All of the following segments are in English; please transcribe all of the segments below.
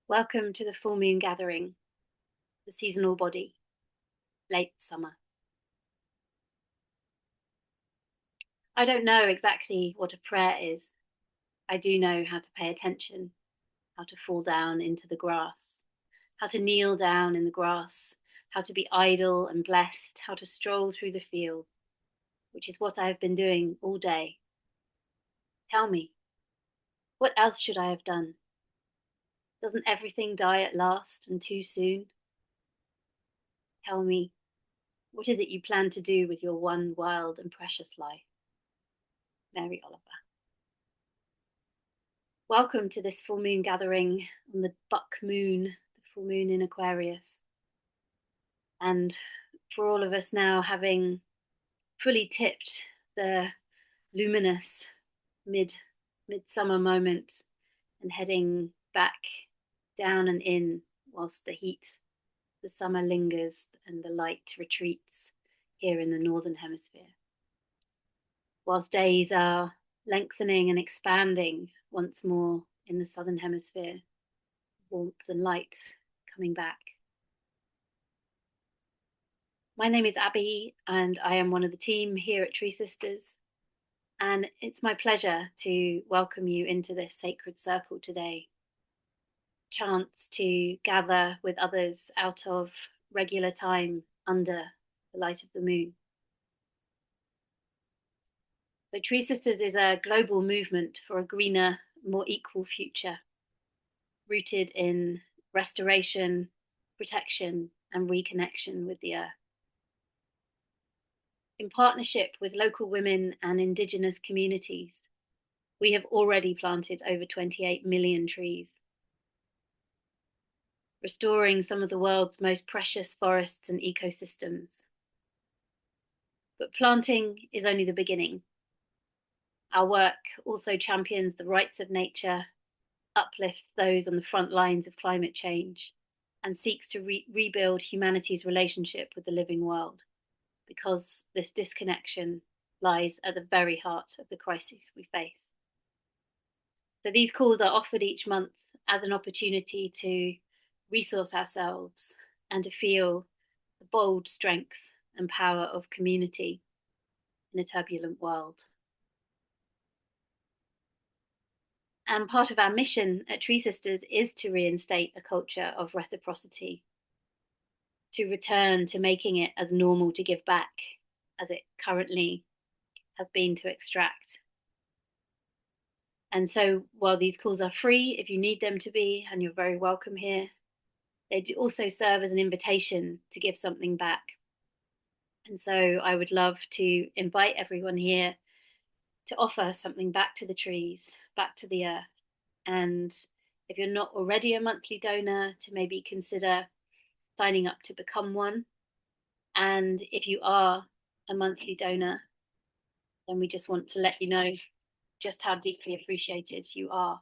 Welcome to the full moon gathering, the seasonal body, late summer. I don't know exactly what a prayer is. I do know how to pay attention, how to fall down into the grass, how to kneel down in the grass, how to be idle and blessed, how to stroll through the field, which is what I have been doing all day. Tell me, what else should I have done? Doesn't everything die at last and too soon? Tell me, what is it you plan to do with your one wild and precious life? Mary Oliver. Welcome to this full moon gathering on the buck moon, the full moon in Aquarius. And for all of us now having fully tipped the luminous midsummer moment and heading back down and in whilst the summer lingers and the light retreats here in the Northern Hemisphere. Whilst days are lengthening and expanding once more in the Southern Hemisphere, warmth and light coming back. My name is Abby, and I am one of the team here at TreeSisters. And it's my pleasure to welcome you into this sacred circle today. Chance to gather with others out of regular time under the light of the moon. So TreeSisters is a global movement for a greener, more equal future, rooted in restoration, protection, and reconnection with the earth. In partnership with local women and Indigenous communities, we have already planted over 28 million trees, restoring some of the world's most precious forests and ecosystems. But planting is only the beginning. Our work also champions the rights of nature, uplifts those on the front lines of climate change, and seeks to rebuild humanity's relationship with the living world, because this disconnection lies at the very heart of the crises we face. So these calls are offered each month as an opportunity to resource ourselves and to feel the bold strength and power of community in a turbulent world. And part of our mission at TreeSisters is to reinstate a culture of reciprocity, to return to making it as normal to give back as it currently has been to extract. And so while these calls are free, if you need them to be, and you're very welcome here, they do also serve as an invitation to give something back. And so I would love to invite everyone here to offer something back to the trees, back to the earth. And if you're not already a monthly donor, to maybe consider signing up to become one. And if you are a monthly donor, then we just want to let you know just how deeply appreciated you are.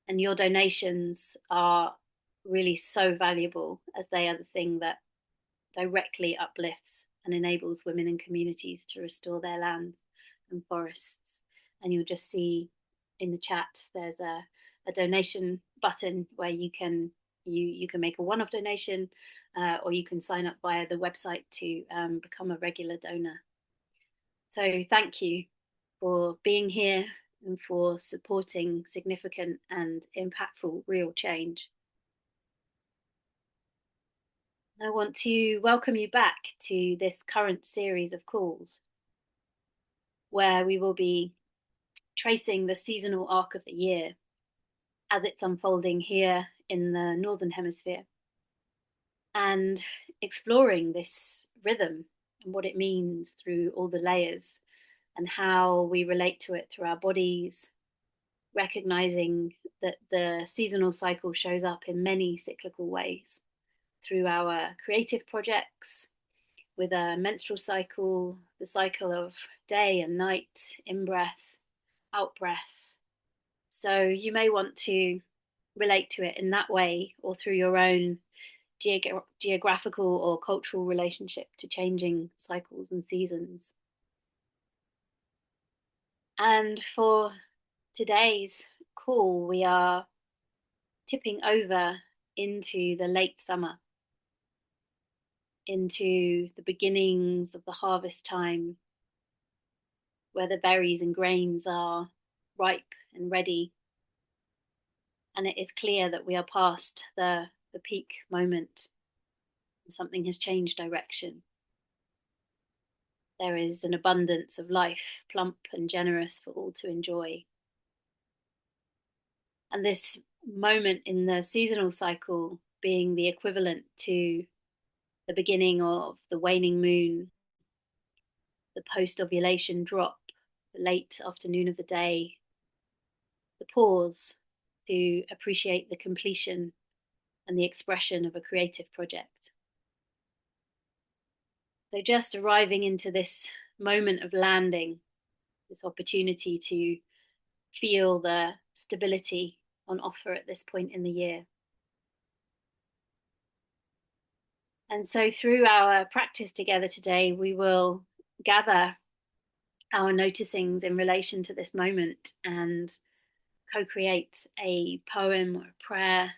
And your donations are really so valuable, as they are the thing that directly uplifts and enables women and communities to restore their lands and forests. And you'll just see in the chat there's a donation button where you can make a one-off donation, or you can sign up via the website to become a regular donor. So thank you for being here and for supporting significant and impactful real change. I want to welcome you back to this current series of calls, where we will be tracing the seasonal arc of the year as it's unfolding here in the Northern Hemisphere, and exploring this rhythm and what it means through all the layers and how we relate to it through our bodies, recognizing that the seasonal cycle shows up in many cyclical ways through our creative projects, with a menstrual cycle, the cycle of day and night, in-breath, out-breath. So you may want to relate to it in that way, or through your own geographical or cultural relationship to changing cycles and seasons. And for today's call, we are tipping over into the late summer, into the beginnings of the harvest time, where the berries and grains are ripe and ready. And it is clear that we are past the peak moment. Something has changed direction. There is an abundance of life, plump and generous for all to enjoy. And this moment in the seasonal cycle being the equivalent to the beginning of the waning moon, the post ovulation drop, the late afternoon of the day, the pause to appreciate the completion and the expression of a creative project. So, just arriving into this moment of landing, this opportunity to feel the stability on offer at this point in the year. And so, through our practice together today, we will gather our noticings in relation to this moment and co-create a poem or a prayer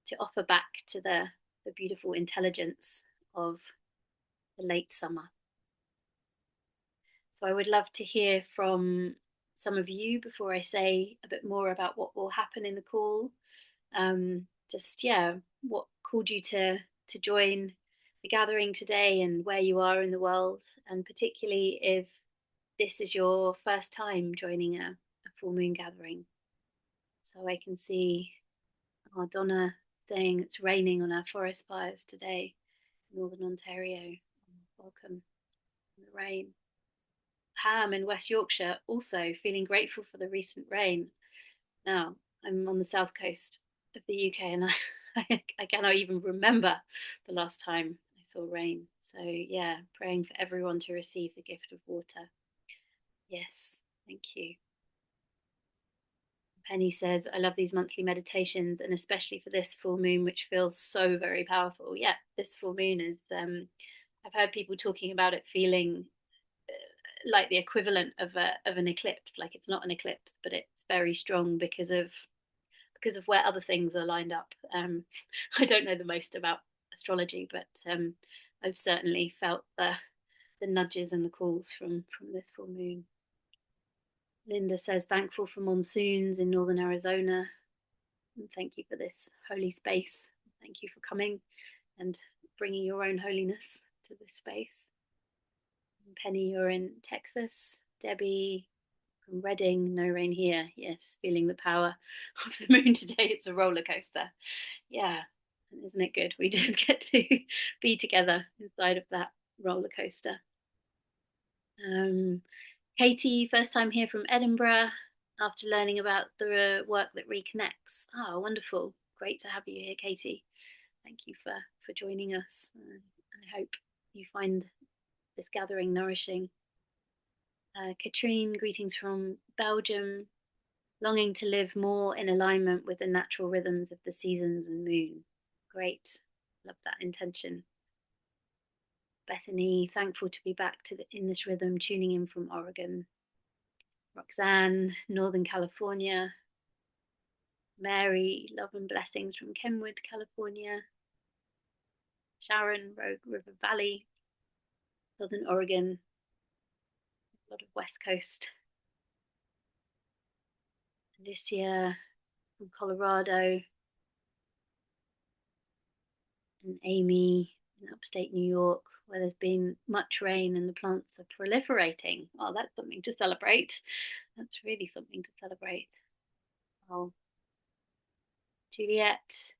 to offer back to the beautiful intelligence of the late summer. So I would love to hear from some of you before I say a bit more about what will happen in the call. What called you to join the gathering today and where you are in the world, and particularly if this is your first time joining a full moon gathering. So I can see our Donna saying it's raining on our forest fires today in Northern Ontario. Welcome in the rain. Pam in West Yorkshire also feeling grateful for the recent rain. Now, I'm on the south coast of the UK and I cannot even remember the last time I saw rain. So, yeah, praying for everyone to receive the gift of water. Yes, thank you. Penny says, I love these monthly meditations and especially for this full moon, which feels so very powerful. Yeah, this full moon is, I've heard people talking about it feeling like the equivalent of an eclipse. Like it's not an eclipse, but it's very strong because of where other things are lined up. I don't know the most about astrology, but I've certainly felt the nudges and the calls from this full moon. Linda says, thankful for monsoons in northern Arizona. And thank you for this holy space. Thank you for coming and bringing your own holiness to this space. And Penny, you're in Texas. Debbie from Reading, no rain here. Yes, feeling the power of the moon today. It's a roller coaster. Yeah, isn't it good? We did get to be together inside of that roller coaster. Katie, first time here from Edinburgh after learning about the work that reconnects. Oh, wonderful. Great to have you here, Katie. Thank you for joining us. I hope you find this gathering nourishing. Katrine, greetings from Belgium. Longing to live more in alignment with the natural rhythms of the seasons and moon. Great. Love that intention. Bethany, thankful to be back in this rhythm, tuning in from Oregon. Roxanne, Northern California. Mary, love and blessings from Kenwood, California. Sharon, Rogue River Valley, Southern Oregon. A lot of West Coast. Alicia from Colorado. And Amy in upstate New York, where there's been much rain and the plants are proliferating. Oh, that's something to celebrate. That's really something to celebrate. Oh, Juliet,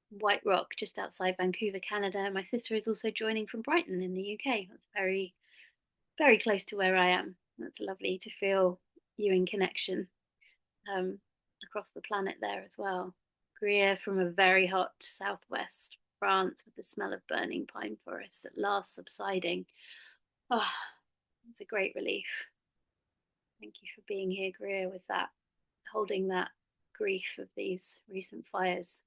White Rock, just outside Vancouver, Canada. My sister is also joining from Brighton in the UK. That's very, very close to where I am. That's lovely to feel you in connection across the planet there as well. Greer from a very hot southwest France with the smell of burning pine forests at last subsiding. Oh, it's a great relief. Thank you for being here, Greer, with that, holding that grief of these recent fires.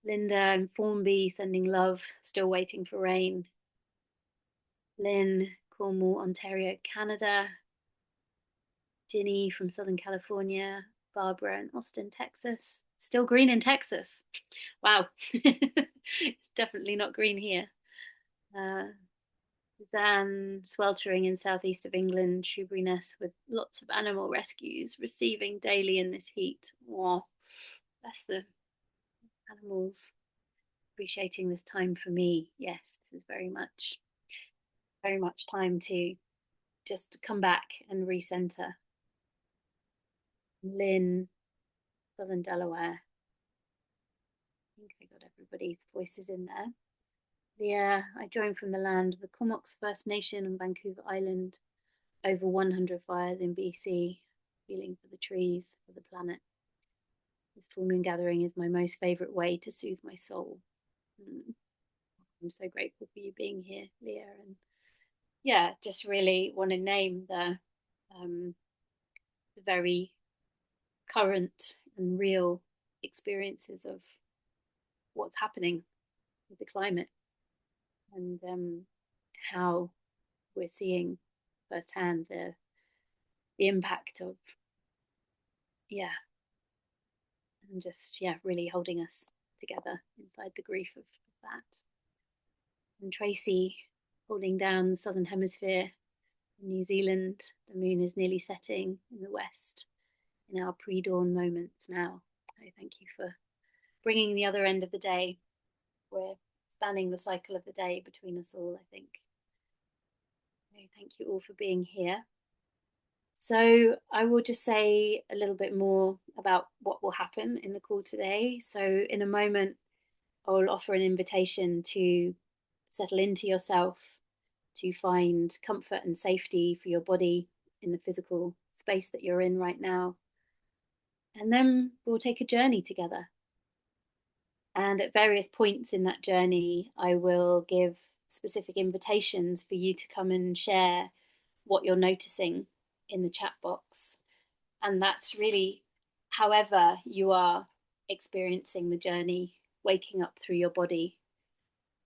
Linda in Formby sending love, still waiting for rain. Lynn, Cornwall, Ontario, Canada. Ginny from Southern California. Barbara in Austin, Texas. Still green in Texas. Wow. It's definitely not green here. Uh, Than sweltering in southeast of England, Shoeburyness with lots of animal rescues receiving daily in this heat. Oh, that's the animals appreciating this time for me. Yes, this is very much time to just come back and recenter. Lynn, Southern Delaware. I think I got everybody's voices in there. Yeah, I joined from the land of the Comox First Nation on Vancouver Island. Over 100 fires in BC, feeling for the trees, for the planet. This full moon gathering is my most favourite way to soothe my soul. I'm so grateful for you being here, Leah. And yeah, just really want to name the very current and real experiences of what's happening with the climate and how we're seeing firsthand the impact of, yeah, and just, yeah, really holding us together inside the grief of that. And Tracy holding down the southern hemisphere in New Zealand. The moon is nearly setting in the west in our pre-dawn moments now. I thank you for bringing the other end of the day. We're spanning the cycle of the day between us all, I think. So thank you all for being here. So I will just say a little bit more about what will happen in the call today. So in a moment, I'll offer an invitation to settle into yourself, to find comfort and safety for your body in the physical space that you're in right now. And then we'll take a journey together. And at various points in that journey, I will give specific invitations for you to come and share what you're noticing in the chat box. And that's really however you are experiencing the journey, waking up through your body.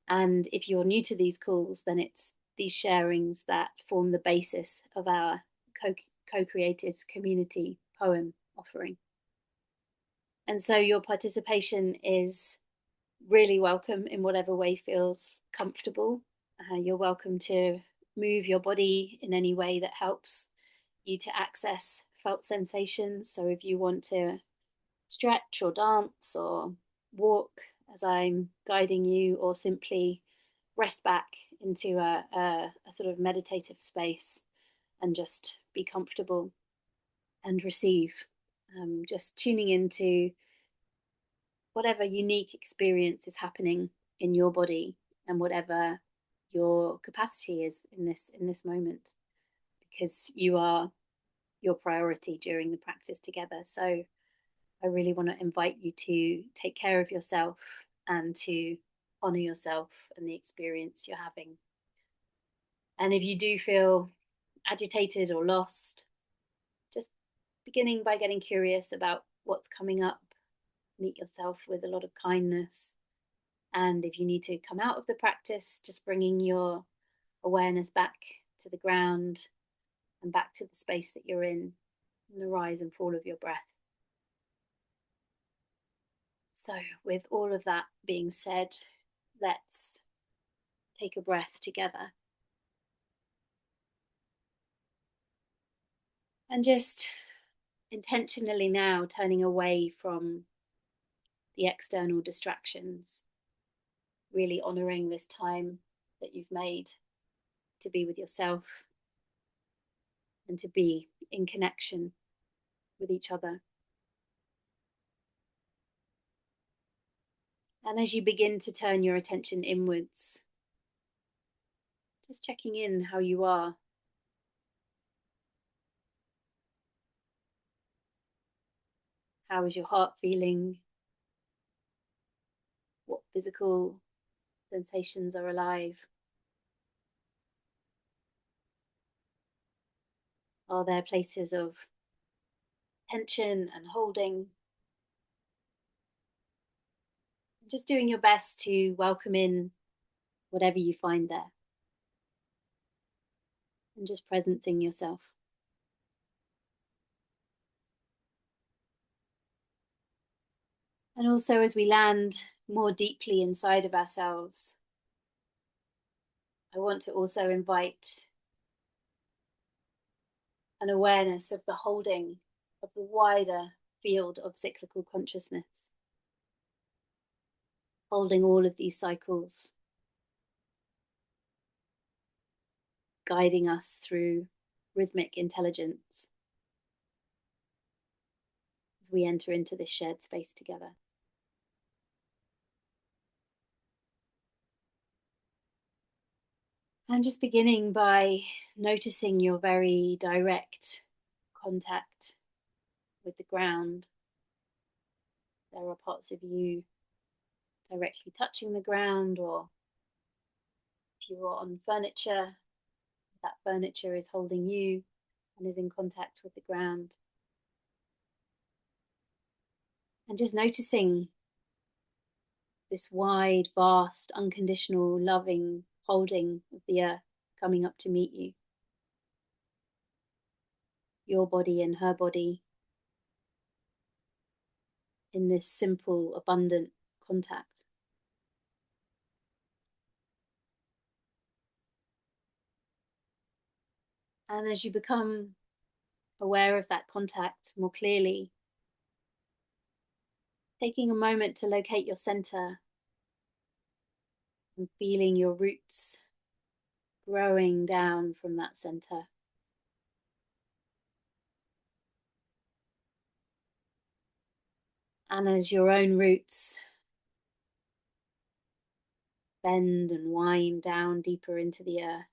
And if you're new to these calls, then it's these sharings that form the basis of our co-created community poem offering. And so your participation is really welcome in whatever way feels comfortable. You're welcome to move your body in any way that helps you to access felt sensations. So if you want to stretch or dance or walk as I'm guiding you, or simply rest back into a sort of meditative space and just be comfortable and receive. Just tuning into whatever unique experience is happening in your body and whatever your capacity is in this moment, because you are your priority during the practice together. So I really want to invite you to take care of yourself and to honor yourself and the experience you're having. And if you do feel agitated or lost, just beginning by getting curious about what's coming up. Meet yourself with a lot of kindness. And if you need to come out of the practice, just bringing your awareness back to the ground and back to the space that you're in, and the rise and fall of your breath. So, with all of that being said, let's take a breath together. And just intentionally now turning away from the external distractions, really honoring this time that you've made to be with yourself and to be in connection with each other. And as you begin to turn your attention inwards, just checking in how you are. How is your heart feeling? What physical sensations are alive? Are there places of tension and holding? Just doing your best to welcome in whatever you find there. And just presencing yourself. And also, as we land more deeply inside of ourselves, I want to also invite an awareness of the holding of the wider field of cyclical consciousness, holding all of these cycles, guiding us through rhythmic intelligence as we enter into this shared space together. And just beginning by noticing your very direct contact with the ground. There are parts of you directly touching the ground, or if you are on furniture, that furniture is holding you and is in contact with the ground. And just noticing this wide, vast, unconditional, loving holding of the earth coming up to meet you. Your body and her body in this simple, abundant contact. And as you become aware of that contact more clearly, taking a moment to locate your center and feeling your roots growing down from that center. And as your own roots bend and wind down deeper into the earth,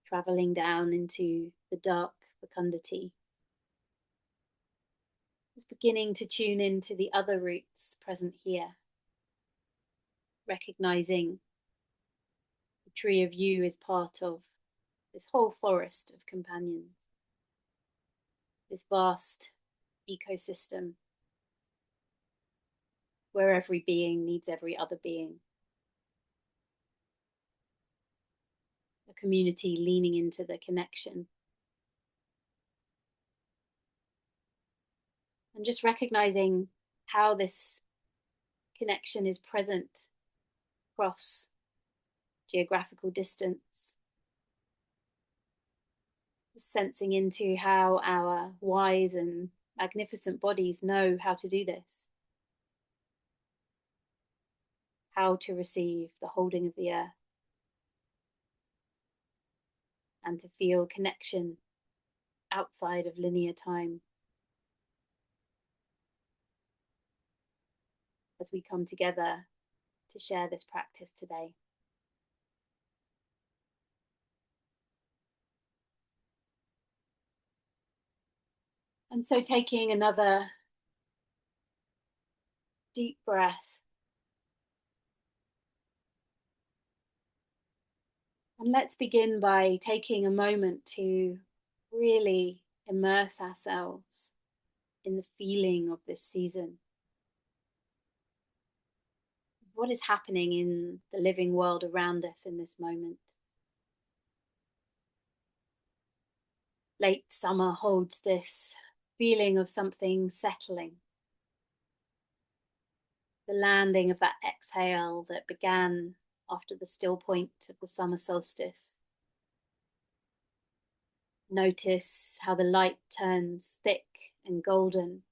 traveling down into the dark fecundity, just beginning to tune into the other roots present here, recognizing the tree of you is part of this whole forest of companions, this vast ecosystem where every being needs every other being. A community leaning into the connection. And just recognizing how this connection is present across geographical distance. Just sensing into how our wise and magnificent bodies know how to do this. How to receive the holding of the earth. And to feel connection outside of linear time. As we come together to share this practice today. And so taking another deep breath. And let's begin by taking a moment to really immerse ourselves in the feeling of this season. What is happening in the living world around us in this moment? Late summer holds this feeling of something settling. The landing of that exhale that began after the still point of the summer solstice. Notice how the light turns thick and golden,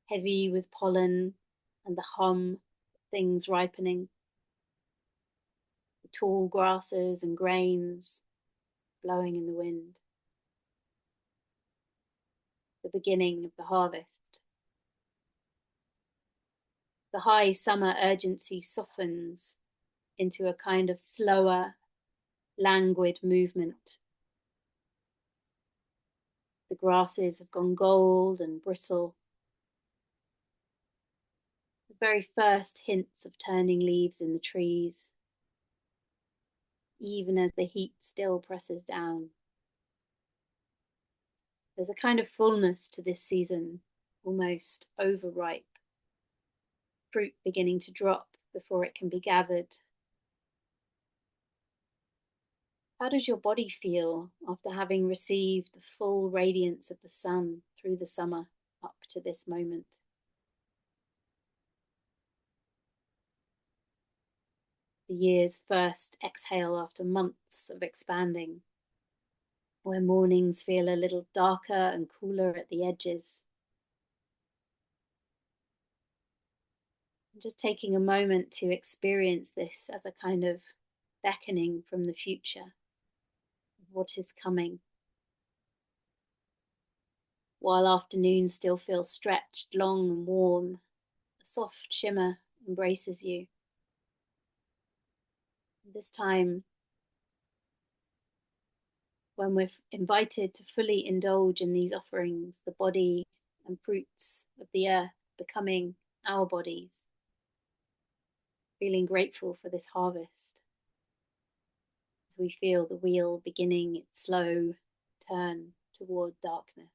heavy with pollen and the hum of things ripening. The tall grasses and grains blowing in the wind. The beginning of the harvest. The high summer urgency softens into a kind of slower, languid movement. The grasses have gone gold and bristle. The very first hints of turning leaves in the trees, even as the heat still presses down. There's a kind of fullness to this season, almost overripe. Fruit beginning to drop before it can be gathered. How does your body feel after having received the full radiance of the sun through the summer? up to this moment. The year's first exhale after months of expanding, where mornings feel a little darker and cooler at the edges. Just taking a moment to experience this as a kind of beckoning from the future of what is coming. While afternoons still feel stretched, long and warm, a soft shimmer embraces you. This time, when we're invited to fully indulge in these offerings, the body and fruits of the earth becoming our bodies, feeling grateful for this harvest as we feel the wheel beginning its slow turn toward darkness.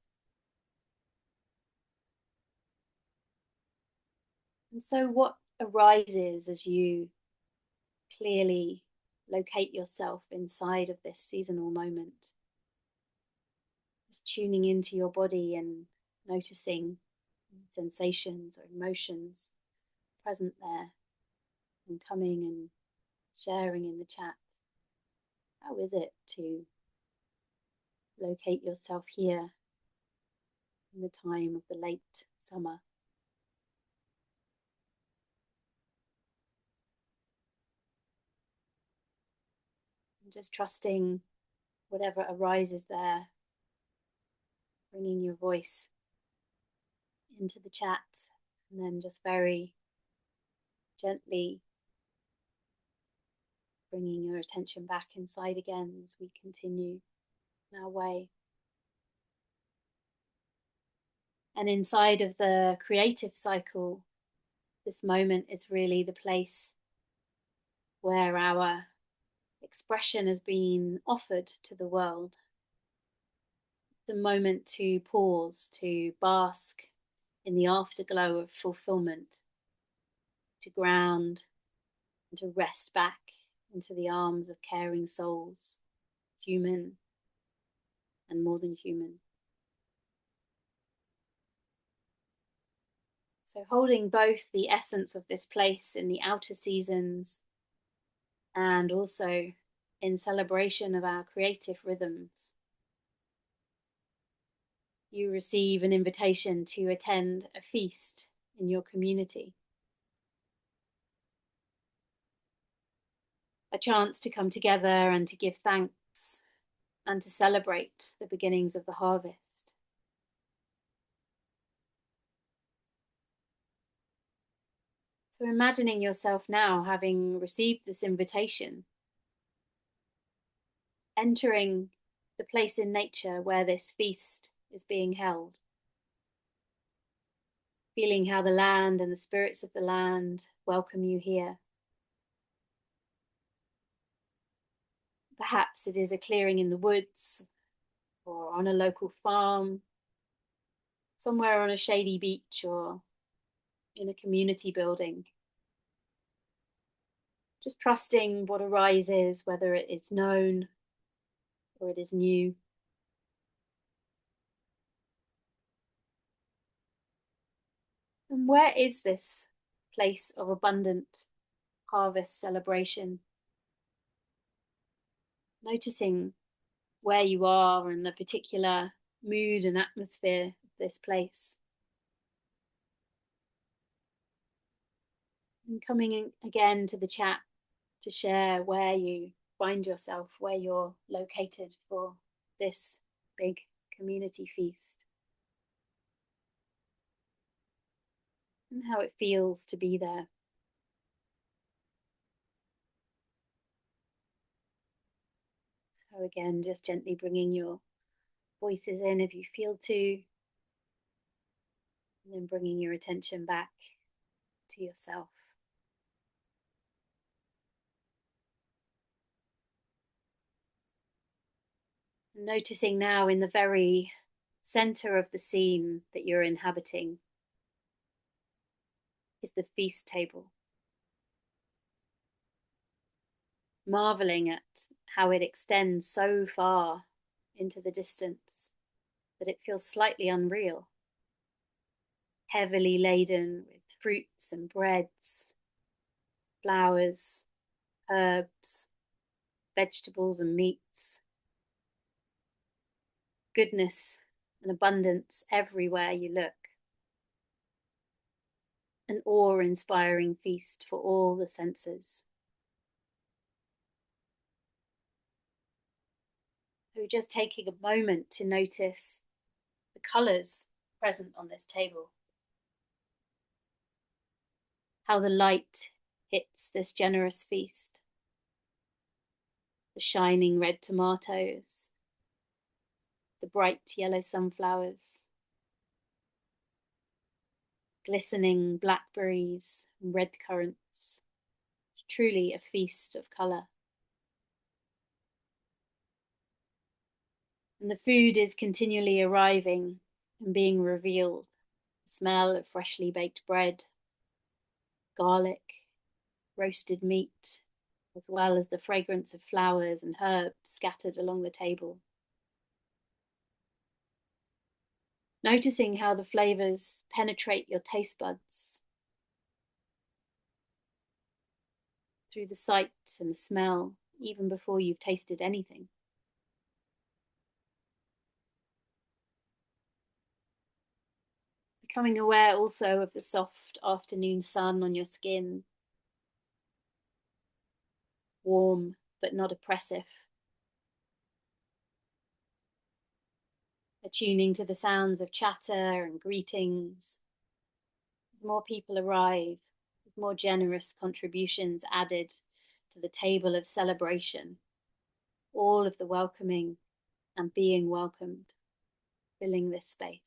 And so, what arises as you clearly locate yourself inside of this seasonal moment? Just tuning into your body and noticing sensations or emotions present there and coming and sharing in the chat. How is it to locate yourself here in the time of the late summer? And just trusting whatever arises there, bringing your voice into the chat, and then just very gently bringing your attention back inside again as we continue in our way. And inside of the creative cycle, this moment is really the place where our expression has been offered to the world. The moment to pause, to bask in the afterglow of fulfillment, to ground and to rest back into the arms of caring souls, human and more than human. So holding both the essence of this place in the outer seasons and also in celebration of our creative rhythms, you receive an invitation to attend a feast in your community. A chance to come together and to give thanks and to celebrate the beginnings of the harvest. So imagining yourself now having received this invitation, entering the place in nature where this feast is being held, feeling how the land and the spirits of the land welcome you here. Perhaps it is a clearing in the woods or on a local farm, somewhere on a shady beach or in a community building. Just trusting what arises, whether it is known or it is new. And where is this place of abundant harvest celebration? Noticing where you are and the particular mood and atmosphere of this place. And coming in again to the chat to share where you find yourself, where you're located for this big community feast. And how it feels to be there. So again, just gently bringing your voices in if you feel to, and then bringing your attention back to yourself. And noticing now in the very center of the scene that you're inhabiting is the feast table. Marveling at how it extends so far into the distance that it feels slightly unreal. heavily laden with fruits and breads, flowers, herbs, vegetables and meats, goodness and abundance everywhere you look. An awe-inspiring feast for all the senses. So just taking a moment to notice the colours present on this table, how the light hits this generous feast, the shining red tomatoes, the bright yellow sunflowers, glistening blackberries and red currants. Truly a feast of colour. And the food is continually arriving and being revealed. The smell of freshly baked bread, garlic, roasted meat, as well as the fragrance of flowers and herbs scattered along the table. Noticing how the flavours penetrate your taste buds through the sight and the smell, even before you've tasted anything. Becoming aware also of the soft afternoon sun on your skin, warm but not oppressive. Attuning to the sounds of chatter and greetings. As more people arrive, with more generous contributions added to the table of celebration, all of the welcoming and being welcomed, filling this space.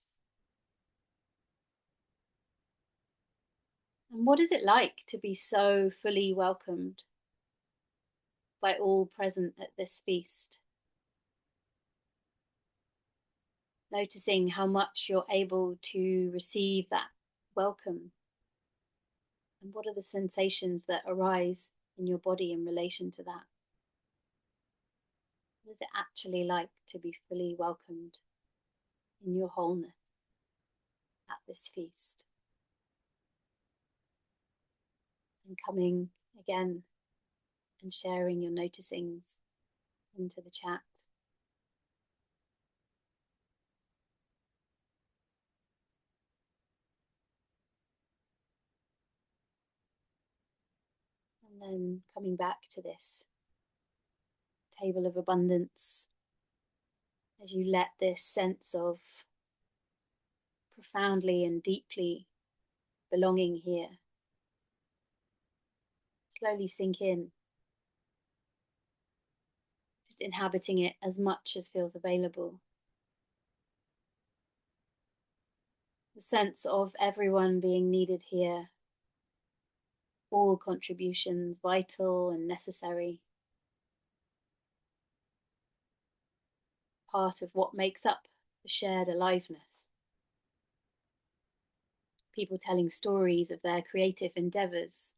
And what is it like to be so fully welcomed by all present at this feast? Noticing how much you're able to receive that welcome. And what are the sensations that arise in your body in relation to that? What is it actually like to be fully welcomed in your wholeness at this feast? And coming again and sharing your noticings into the chat. And then coming back to this table of abundance as you let this sense of profoundly and deeply belonging here slowly sink in, just inhabiting it as much as feels available. The sense of everyone being needed here, all contributions vital and necessary, part of what makes up the shared aliveness. People telling stories of their creative endeavours,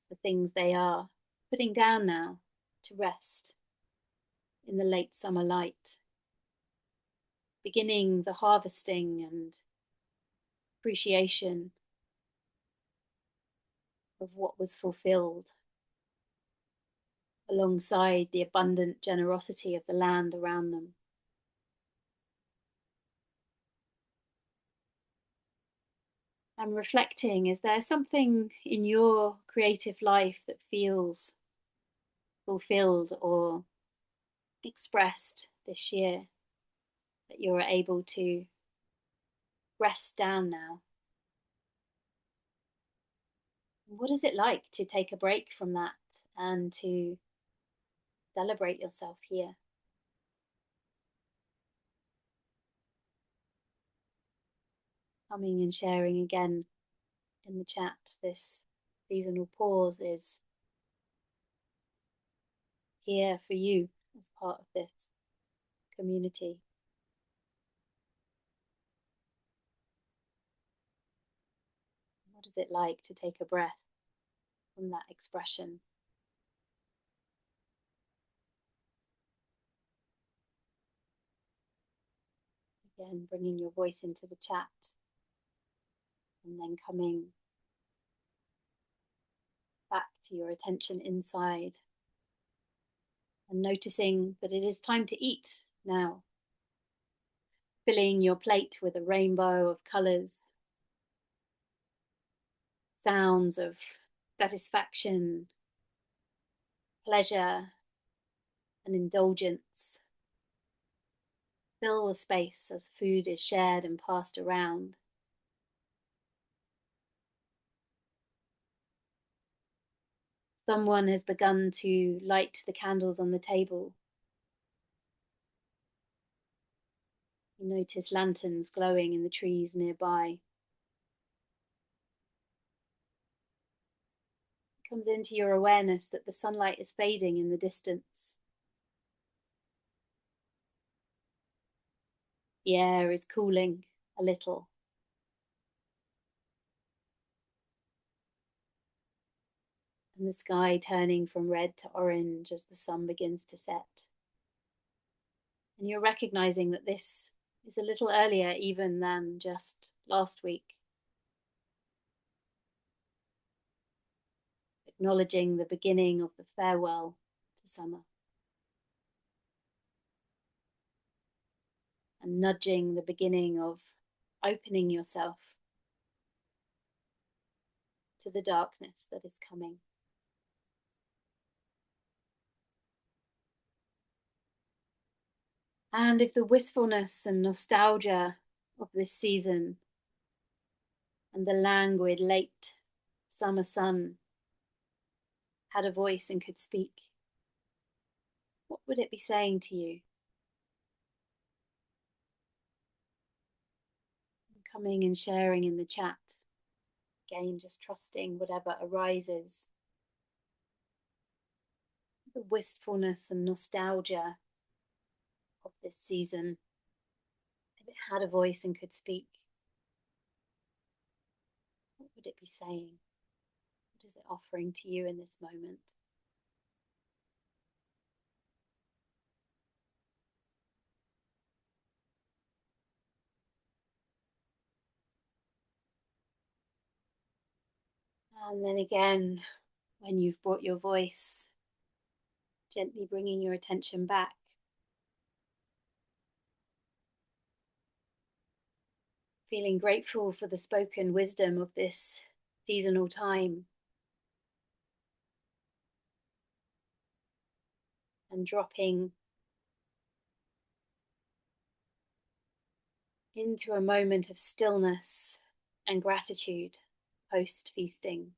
the things they are putting down now to rest in the late summer light, beginning the harvesting and appreciation of what was fulfilled, alongside the abundant generosity of the land around them. I'm reflecting, is there something in your creative life that feels fulfilled or expressed this year that you're able to rest down now? What is it like to take a break from that and to celebrate yourself here? Coming and sharing again in the chat, this seasonal pause is here for you as part of this community. What is it like to take a breath from that expression? Again, bringing your voice into the chat. And then coming back to your attention inside and noticing that it is time to eat now, filling your plate with a rainbow of colours, sounds of satisfaction, pleasure, and indulgence. Fill the space as food is shared and passed around. Someone has begun to light the candles on the table. You notice lanterns glowing in the trees nearby. It comes into your awareness that the sunlight is fading in the distance. The air is cooling a little. And the sky turning from red to orange as the sun begins to set. And you're recognizing that this is a little earlier even than just last week. Acknowledging the beginning of the farewell to summer. And nudging the beginning of opening yourself to the darkness that is coming. And if the wistfulness and nostalgia of this season and the languid late summer sun had a voice and could speak, what would it be saying to you? Coming and sharing in the chat. Again, just trusting whatever arises. The wistfulness and nostalgia of this season. If it had a voice and could speak, what would it be saying? What is it offering to you in this moment? And then again, when you've brought your voice, gently bringing your attention back. Feeling grateful for the spoken wisdom of this seasonal time. And dropping into a moment of stillness and gratitude post-feasting.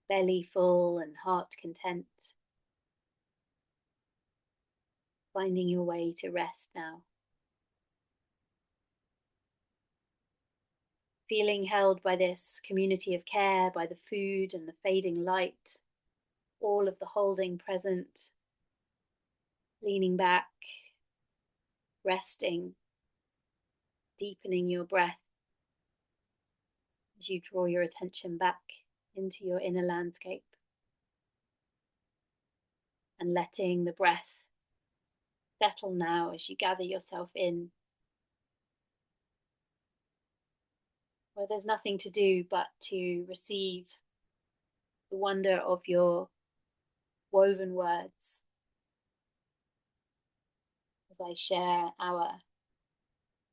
Belly full and heart content. Finding your way to rest now. Feeling held by this community of care, by the food and the fading light, all of the holding present, leaning back, resting, deepening your breath as you draw your attention back into your inner landscape and letting the breath settle now as you gather yourself in, where there's nothing to do but to receive the wonder of your woven words as I share our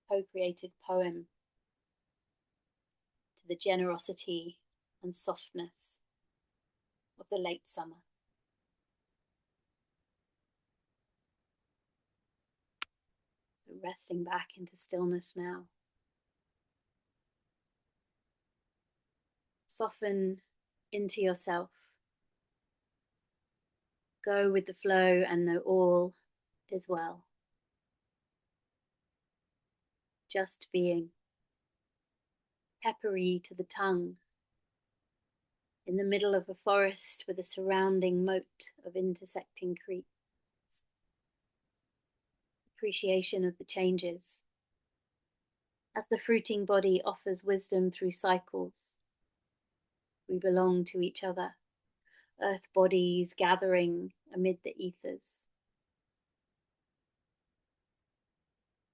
co-created poem to the generosity and softness of the late summer. Resting back into stillness now. Soften into yourself. Go with the flow and know all is well. Just being. Peppery to the tongue. In the middle of a forest with a surrounding moat of intersecting creeks. Appreciation of the changes. As the fruiting body offers wisdom through cycles, we belong to each other, earth bodies gathering amid the ethers.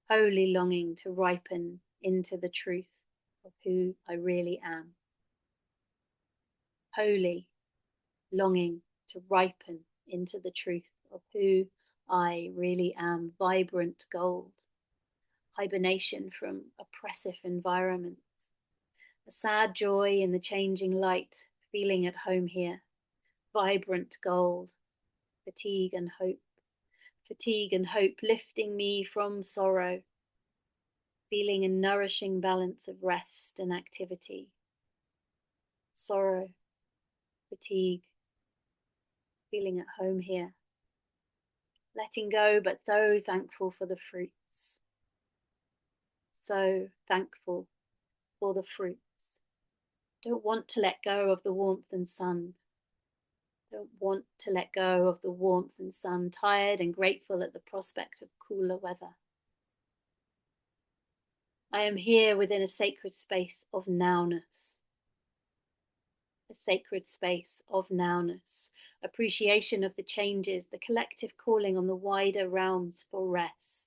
Wholly longing to ripen into the truth of who I really am. Holy, longing to ripen into the truth of who I really am. Vibrant gold, hibernation from oppressive environments. A sad joy in the changing light, feeling at home here. Vibrant gold, fatigue and hope lifting me from sorrow, feeling a nourishing balance of rest and activity. Sorrow, fatigue, feeling at home here. Letting go, but so thankful for the fruits. So thankful for the fruits. Don't want to let go of the warmth and sun. Don't want to let go of the warmth and sun. Tired and grateful at the prospect of cooler weather. I am here within a sacred space of nowness. A sacred space of nowness. Appreciation of the changes, the collective calling on the wider realms for rest.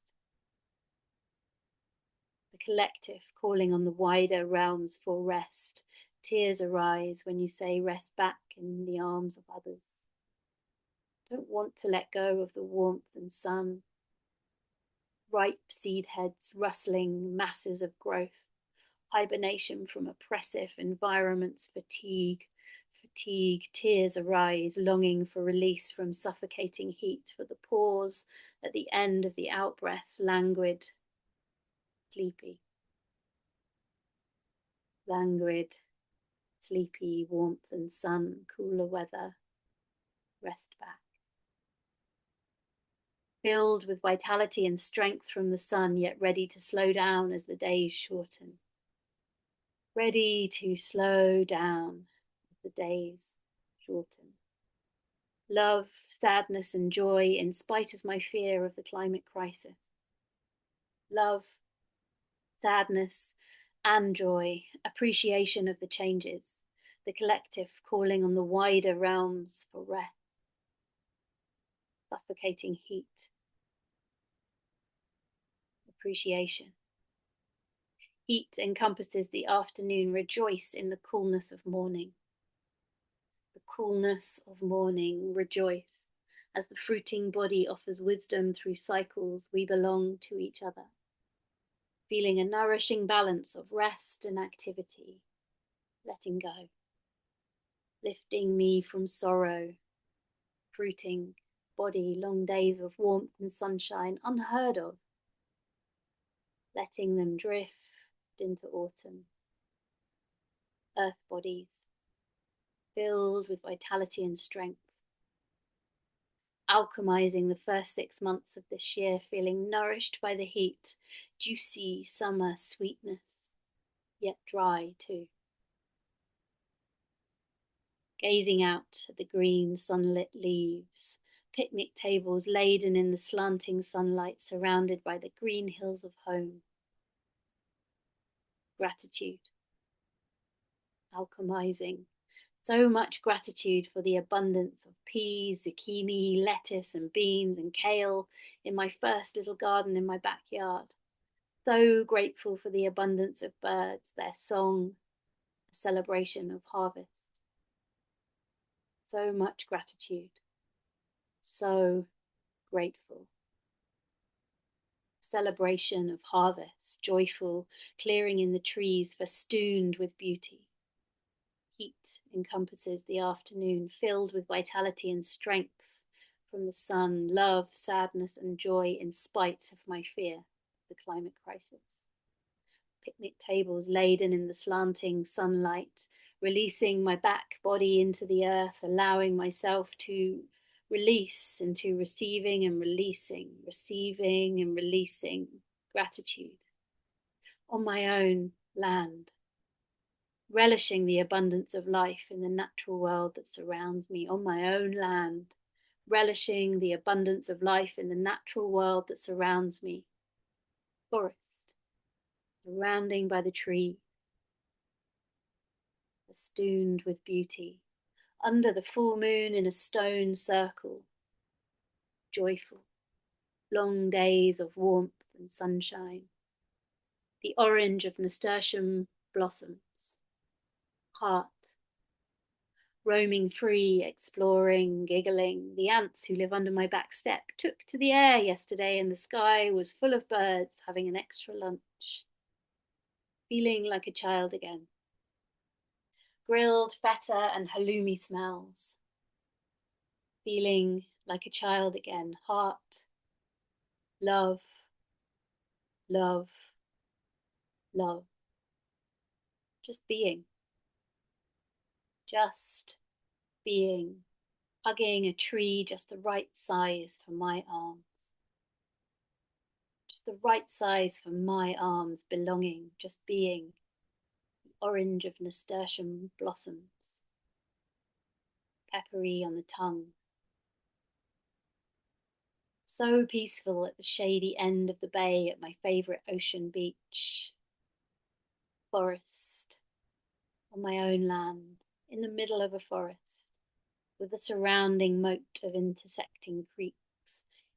The collective calling on the wider realms for rest. Tears arise when you say rest back in the arms of others. Don't want to let go of the warmth and sun. Ripe seed heads, rustling masses of growth. Hibernation from oppressive environments, fatigue, tears arise, longing for release from suffocating heat, for the pause at the end of the outbreath, languid, sleepy. Languid, sleepy, warmth and sun, cooler weather, rest back. Filled with vitality and strength from the sun, yet ready to slow down as the days shorten. Ready to slow down as the days shorten. Love, sadness, and joy in spite of my fear of the climate crisis. Love, sadness, and joy, appreciation of the changes, the collective calling on the wider realms for rest, suffocating heat, appreciation. Heat encompasses the afternoon, rejoice in the coolness of morning. The coolness of morning, rejoice. As the fruiting body offers wisdom through cycles, we belong to each other. Feeling a nourishing balance of rest and activity, letting go. Lifting me from sorrow, fruiting body, long days of warmth and sunshine, unheard of. Letting them drift into autumn. Earth bodies, filled with vitality and strength. Alchemizing the first 6 months of this year, feeling nourished by the heat, juicy summer sweetness, yet dry too. Gazing out at the green sunlit leaves, picnic tables laden in the slanting sunlight, surrounded by the green hills of home. Gratitude. Alchemizing. So much gratitude for the abundance of peas, zucchini, lettuce, and beans and kale in my first little garden in my backyard. So grateful for the abundance of birds, their song, a celebration of harvest. So much gratitude. So grateful. Celebration of harvest, joyful, clearing in the trees, festooned with beauty. Heat encompasses the afternoon, filled with vitality and strength from the sun, love, sadness, and joy in spite of my fear of the climate crisis. Picnic tables laden in the slanting sunlight, releasing my back body into the earth, allowing myself to release into receiving and releasing gratitude on my own land. Relishing the abundance of life in the natural world that surrounds me on my own land, relishing the abundance of life in the natural world that surrounds me. Forest, surrounding by the tree, festooned with beauty, under the full moon in a stone circle, joyful, long days of warmth and sunshine. The orange of nasturtium blossoms. Heart. Roaming free, exploring, giggling, the ants who live under my back step took to the air yesterday, and the sky was full of birds having an extra lunch. Feeling like a child again. Grilled feta and halloumi smells. Feeling like a child again. Heart. Love. Love. Love. Just being. Just being. Hugging a tree just the right size for my arms. Just the right size for my arms, belonging, just being. The orange of nasturtium blossoms. Peppery on the tongue. So peaceful at the shady end of the bay at my favourite ocean beach. Forest. On my own land, in the middle of a forest, with a surrounding moat of intersecting creeks.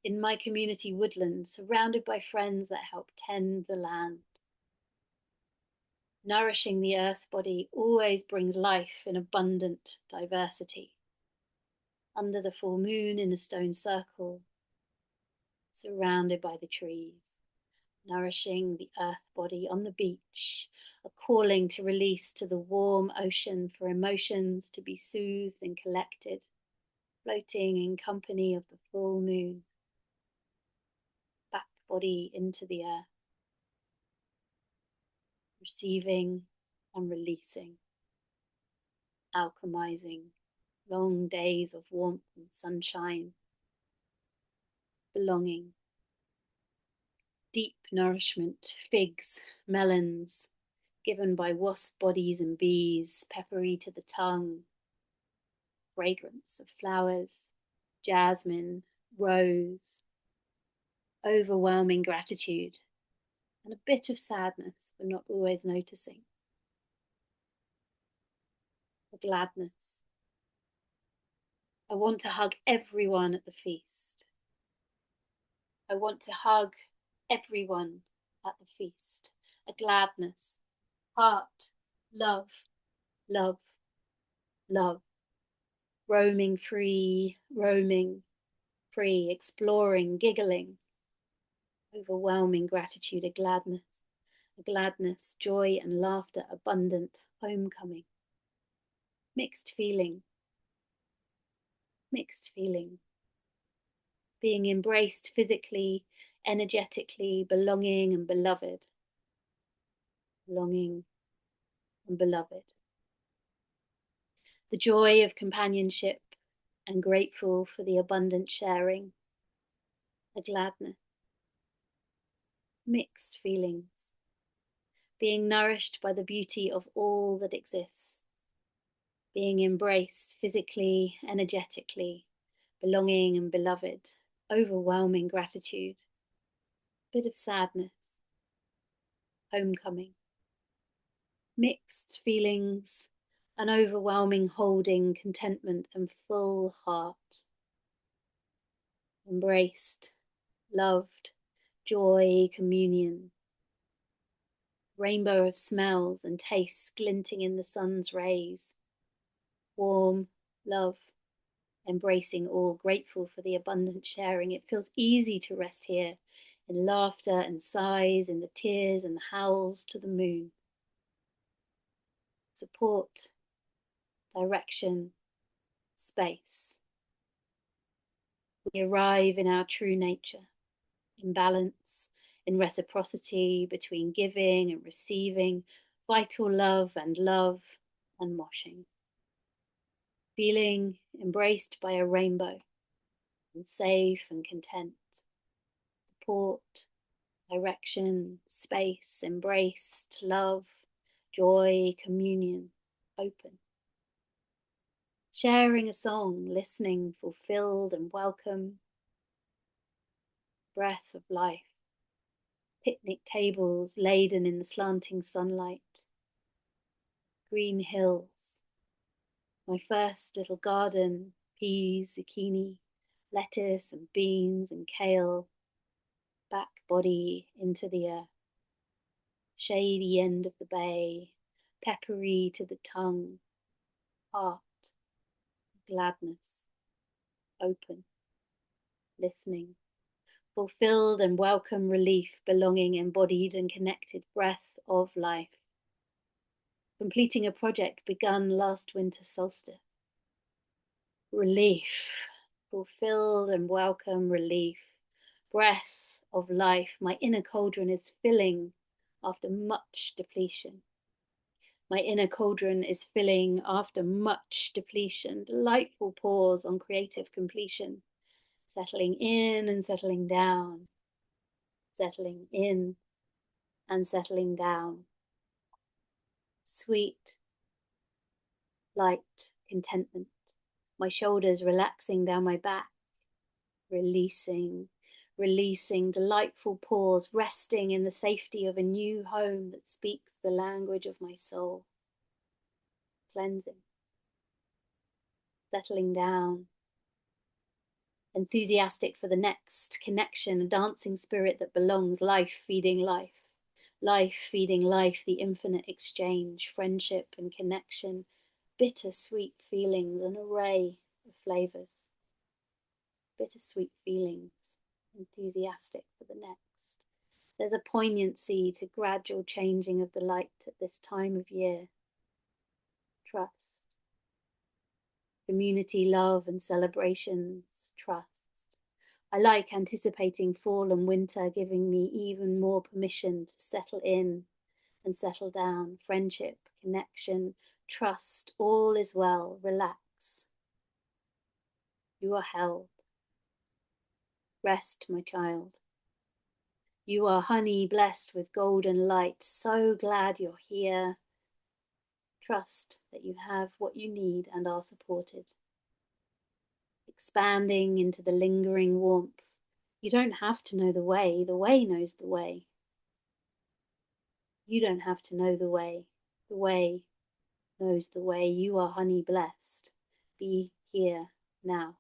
In my community woodland, surrounded by friends that help tend the land. Nourishing the earth body always brings life in abundant diversity. Under the full moon in a stone circle, surrounded by the trees, nourishing the earth body on the beach, a calling to release to the warm ocean for emotions to be soothed and collected, floating in company of the full moon. Back body into the earth, receiving and releasing, alchemizing long days of warmth and sunshine, belonging, deep nourishment, figs, melons, given by wasp bodies and bees, peppery to the tongue, fragrance of flowers, jasmine, rose, overwhelming gratitude, and a bit of sadness for not always noticing. A gladness. I want to hug everyone at the feast. I want to hug everyone at the feast. A gladness. Heart. Love. Love. Love. Roaming free, exploring, giggling. Overwhelming gratitude, a gladness, joy and laughter, abundant, homecoming. Mixed feeling. Being embraced physically, energetically, belonging and beloved. Belonging and beloved. The joy of companionship and grateful for the abundant sharing. A gladness. Mixed feelings. Being nourished by the beauty of all that exists. Being embraced physically, energetically, belonging and beloved. Overwhelming gratitude. Bit of sadness. Homecoming. Mixed feelings, an overwhelming holding, contentment and full heart. Embraced, loved, joy, communion. Rainbow of smells and tastes glinting in the sun's rays. Warm, love, embracing all, grateful for the abundant sharing. It feels easy to rest here, in laughter and sighs, in the tears and the howls to the moon. Support, direction, space. We arrive in our true nature, in balance, in reciprocity between giving and receiving, vital love and washing. Feeling embraced by a rainbow, and safe and content. Support, direction, space, embraced, love, joy, communion, open. Sharing a song, listening, fulfilled and welcome. Breath of life. Picnic tables laden in the slanting sunlight. Green hills. My first little garden, peas, zucchini, lettuce and beans and kale. Back body into the earth. Shady end of the bay, peppery to the tongue, heart, gladness, open, listening, fulfilled and welcome relief, belonging, embodied and connected breath of life. Completing a project begun last winter solstice. Relief, fulfilled and welcome relief, breath of life. My inner cauldron is filling after much depletion. My inner cauldron is filling after much depletion. Delightful pause on creative completion. Settling in and settling down. Settling in and settling down. Sweet, light contentment. My shoulders relaxing down my back. Releasing, releasing, delightful pause, resting in the safety of a new home that speaks the language of my soul. Cleansing, settling down, enthusiastic for the next connection, a dancing spirit that belongs, life feeding life, life feeding life, the infinite exchange, friendship and connection, bittersweet feelings, an array of flavors. Bittersweet feelings, enthusiastic for the next. There's a poignancy to gradual changing of the light at this time of year. Trust. Community love and celebrations, trust. I like anticipating fall and winter, giving me even more permission to settle in and settle down. Friendship, connection, trust, all is well. Relax. You are held. Rest, my child. You are honey blessed with golden light. So glad you're here. Trust that you have what you need and are supported. Expanding into the lingering warmth. You don't have to know the way knows the way. You don't have to know the way knows the way. You are honey blessed. Be here now.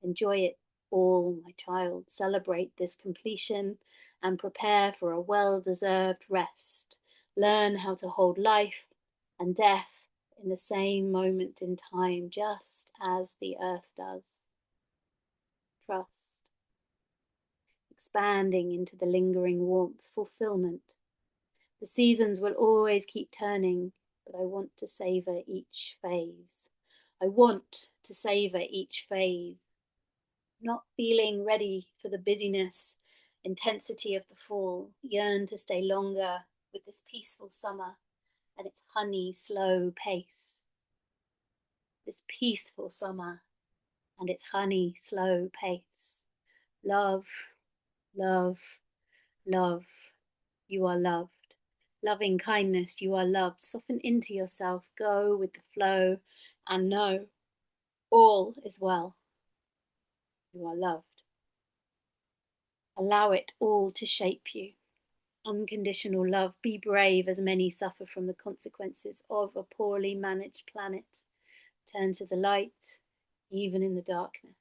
Enjoy it all, my child. Celebrate this completion and prepare for a well-deserved rest. Learn how to hold life and death in the same moment in time, just as the earth does. Trust. Expanding into the lingering warmth, fulfillment. The seasons will always keep turning, but I want to savor each phase. I want to savor each phase. Not feeling ready for the busyness, intensity of the fall, yearn to stay longer with this peaceful summer and its honey slow pace. This peaceful summer and its honey slow pace. Love, love, love. You are loved. Loving kindness, you are loved. Soften into yourself, go with the flow, and know all is well. You are loved. Allow it all to shape you. Unconditional love. Be brave, as many suffer from the consequences of a poorly managed planet. Turn to the light, even in the darkness.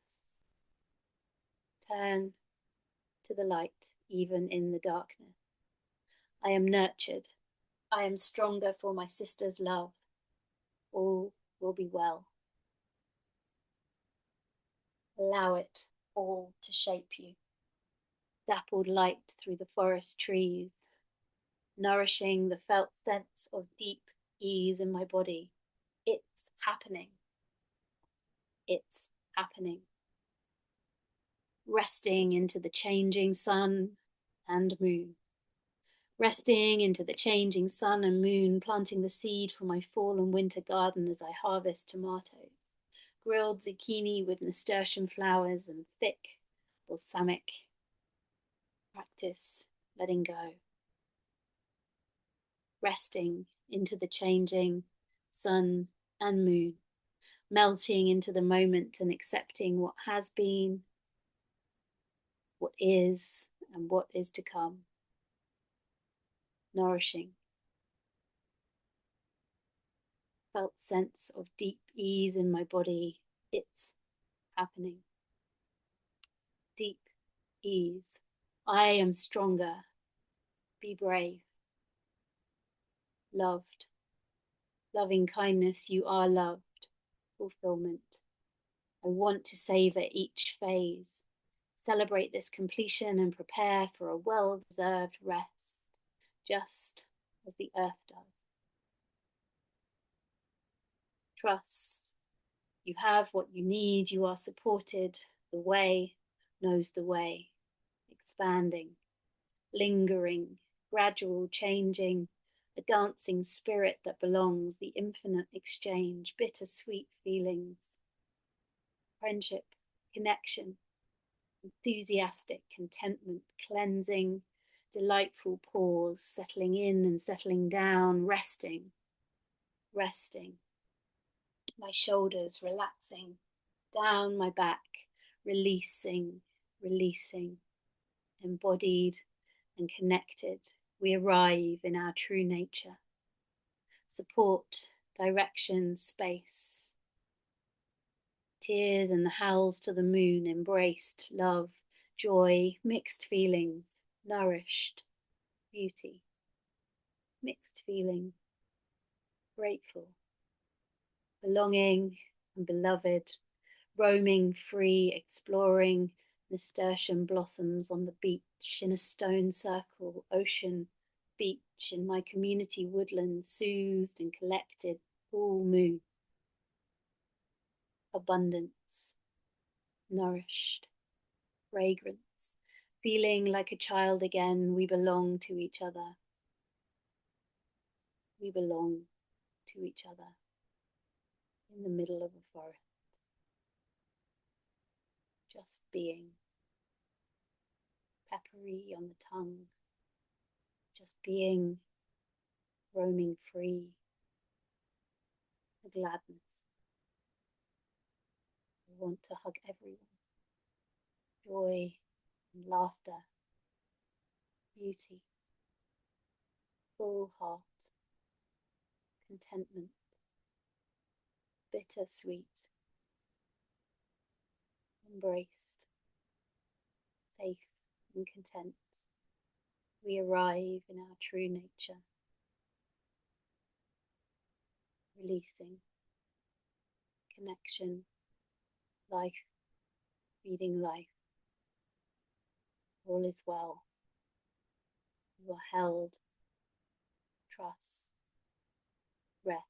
Turn to the light, even in the darkness. I am nurtured. I am stronger for my sister's love. All will be well. Allow it all to shape you. Dappled light through the forest trees, nourishing the felt sense of deep ease in my body. It's happening. It's happening. Resting into the changing sun and moon. Resting into the changing sun and moon, planting the seed for my fall and winter garden as I harvest tomatoes. Grilled zucchini with nasturtium flowers and thick balsamic. Practice letting go. Resting into the changing sun and moon, melting into the moment and accepting what has been, what is, and what is to come. Nourishing. Felt sense of deep ease in my body. It's happening. Deep ease. I am stronger. Be brave. Loved. Loving kindness, you are loved. Fulfillment. I want to savor each phase, celebrate this completion and prepare for a well-deserved rest, just as the earth does. Trust. You have what you need, you are supported. The way knows the way. Expanding, lingering, gradual changing, a dancing spirit that belongs, the infinite exchange, bittersweet feelings, friendship, connection, enthusiastic contentment, cleansing, delightful pause, settling in and settling down, resting, resting, my shoulders relaxing, down my back, releasing, releasing, embodied and connected, we arrive in our true nature. Support, direction, space. Tears and the howls to the moon, embraced, love, joy, mixed feelings, nourished, beauty, mixed feeling, grateful, belonging and beloved, roaming free, exploring, nasturtium blossoms on the beach, in a stone circle, ocean, beach, in my community woodland, soothed and collected, full moon, abundance, nourished, fragrance, feeling like a child again. We belong to each other. We belong to each other in the middle of a forest, just being, peppery on the tongue, just being, roaming free, a gladness. I want to hug everyone. Joy and laughter, beauty, full heart, contentment, bittersweet, embraced, safe and content. We arrive in our true nature, releasing, connection, life, feeding life. All is well. You are held, trust, rest,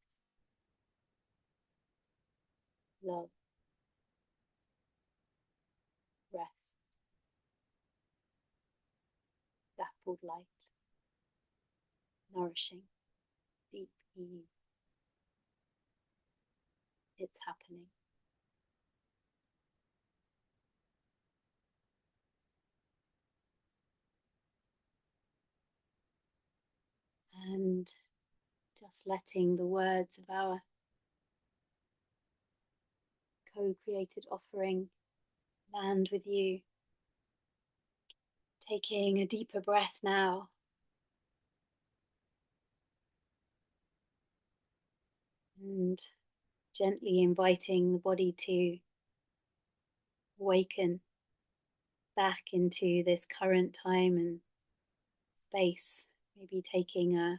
love, rest, dappled light, nourishing, deep ease. It's happening. And just letting the words of our co-created offering land with you. Taking a deeper breath now. And gently inviting the body to awaken back into this current time and space. Maybe taking a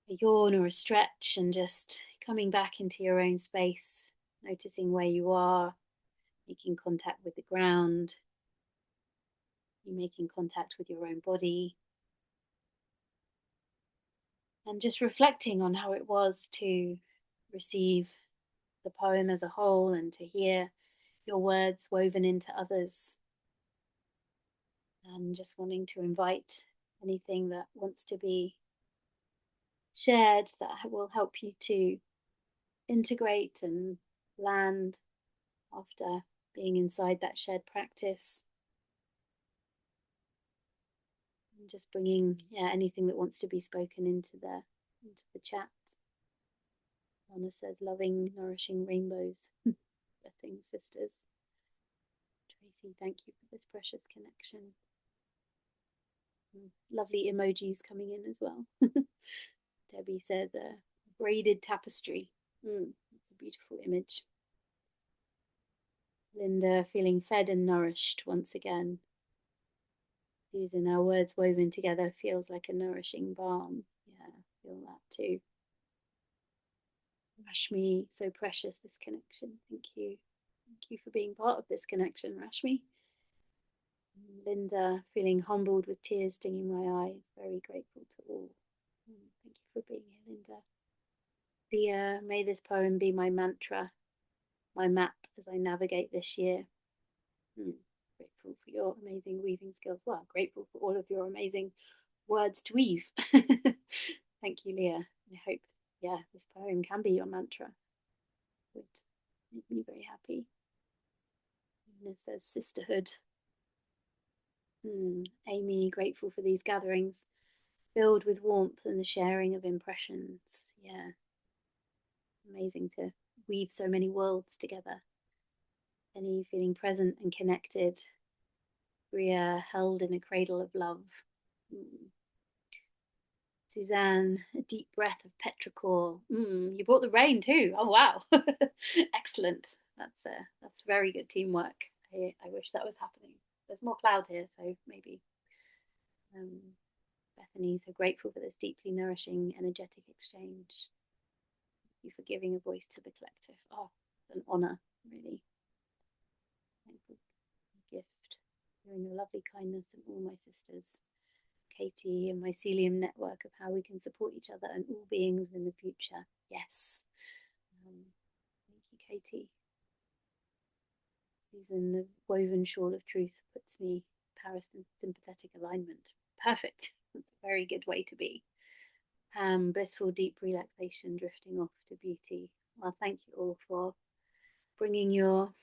yawn or a stretch and just coming back into your own space, noticing where you are, making contact with the ground, you making contact with your own body, and just reflecting on how it was to receive the poem as a whole and to hear your words woven into others, and just wanting to invite anything that wants to be shared that will help you to integrate and land after being inside that shared practice. And just bringing anything that wants to be spoken into the chat. Anna says, loving, nourishing rainbows. Blessing sisters. Tracy, thank you for this precious connection. Lovely emojis coming in as well. Debbie says a braided tapestry. It's a beautiful image. Linda feeling fed and nourished once again. Using our words woven together feels like a nourishing balm. Yeah, I feel that too. Rashmi, so precious, this connection. Thank you. Thank you for being part of this connection, Rashmi. Linda, feeling humbled with tears stinging my eyes. Very grateful to all. Thank you for being here, Linda. Leah, may this poem be my mantra, my map as I navigate this year. Grateful for your amazing weaving skills. Well, grateful for all of your amazing words to weave. Thank you, Leah. I hope, this poem can be your mantra. It would make me very happy. And it says sisterhood. Amy, grateful for these gatherings, filled with warmth and the sharing of impressions. Yeah. Amazing to weave so many worlds together. Any feeling present and connected. Bria, held in a cradle of love. Suzanne, a deep breath of petrichor. You brought the rain too. Oh wow, excellent. That's very good teamwork. I wish that was happening. There's more cloud here, so maybe. Bethany, so grateful for this deeply nourishing, energetic exchange. Thank you for giving a voice to the collective. Oh, it's an honor, really. Thankful gift. Hearing your lovely kindness and all my sisters. Katie, and mycelium network of how we can support each other and all beings in the future. Yes. Thank you, Katie. Susan, the woven shawl of truth puts me parasympathetic alignment. Perfect. That's a very good way to be. Blissful deep relaxation, drifting off to beauty. Well, thank you all for bringing your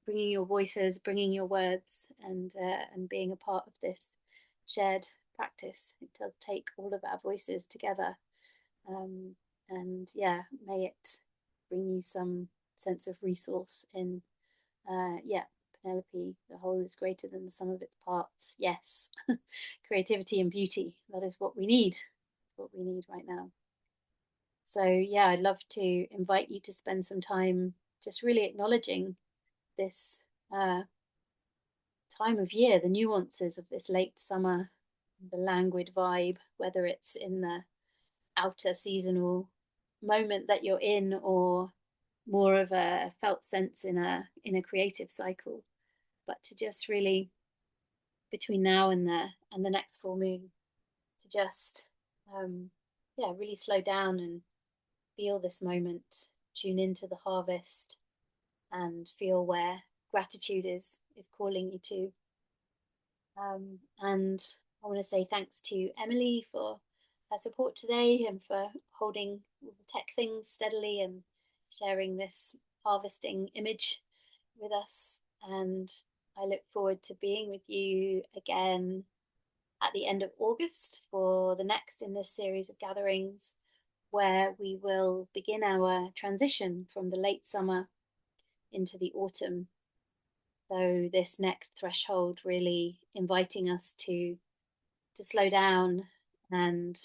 voices, bringing your words, and being a part of this shared practice. It does take all of our voices together, and may it bring you some sense of resource in Penelope, the whole is greater than the sum of its parts. Yes. Creativity and beauty, that is what we need. What we need right now. So I'd love to invite you to spend some time just really acknowledging this time of year, the nuances of this late summer, the languid vibe, whether it's in the outer seasonal moment that you're in or more of a felt sense in a creative cycle, but to just really, between now and the next full moon, to just really slow down and feel this moment, tune into the harvest, and feel where gratitude is calling you to. And I want to say thanks to Emily for her support today and for holding all the tech things steadily and sharing this harvesting image with us. And I look forward to being with you again at the end of August for the next in this series of gatherings, where we will begin our transition from the late summer into the autumn. So this next threshold really inviting us to slow down and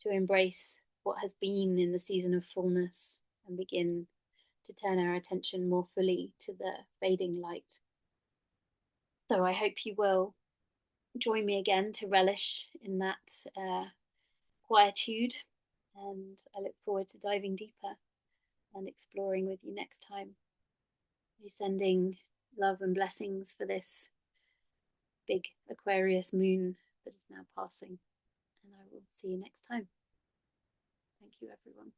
to embrace what has been in the season of fullness and begin to turn our attention more fully to the fading light. So I hope you will join me again to relish in that quietude, and I look forward to diving deeper and exploring with you next time. You're sending love and blessings for this big Aquarius moon that is now passing, and I will see you next time. Thank you, everyone.